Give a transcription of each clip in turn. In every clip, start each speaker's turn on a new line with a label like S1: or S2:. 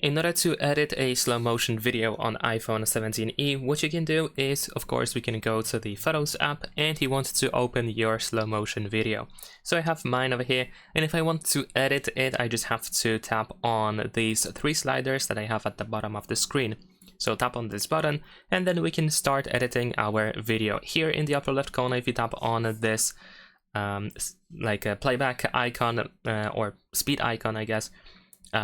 S1: In order to edit a slow motion video on iPhone 17e, what you can do is, of course, we can go to the Photos app and you want to open your slow motion video. So I have mine over here, and if I want to edit it, I just have to tap on these three sliders that I have at the bottom of the screen. So tap on this button and then we can start editing our video. Here in the upper left corner, if you tap on this like a playback icon or speed icon, I guess,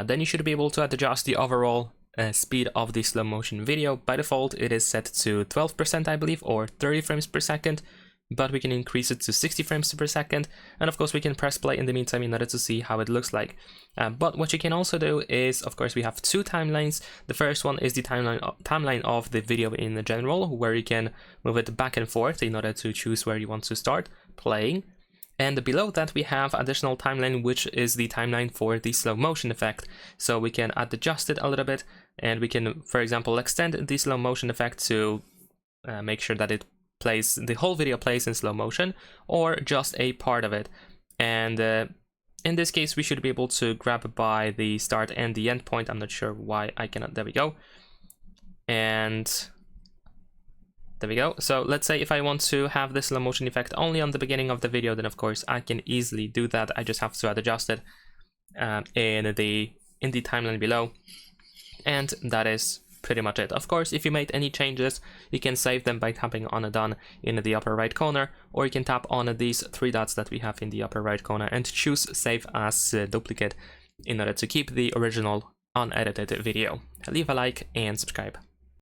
S1: then you should be able to adjust the overall speed of the slow motion video. By default, it is set to 12%, I believe, or 30 frames per second, but we can increase it to 60 frames per second. And of course, we can press play in the meantime in order to see how it looks like. But what you can also do is, of course, we have two timelines. The first one is the timeline of the video in general, where you can move it back and forth in order to choose where you want to start playing. And below that we have additional timeline, which is the timeline for the slow motion effect. So we can adjust it a little bit, and we can, for example, extend the slow motion effect to make sure that it plays, the whole video plays in slow motion, or just a part of it. And in this case, we should be able to grab by the start and the end point. I'm not sure why I cannot. There we go. And there we go. So let's say if I want to have this slow motion effect only on the beginning of the video, then of course I can easily do that. I just have to adjust it in the timeline below, and that is pretty much it. Of course, if you made any changes, you can save them by tapping on a done in the upper right corner, or you can tap on these three dots that we have in the upper right corner and choose save as duplicate in order to keep the original unedited video. Leave a like and subscribe.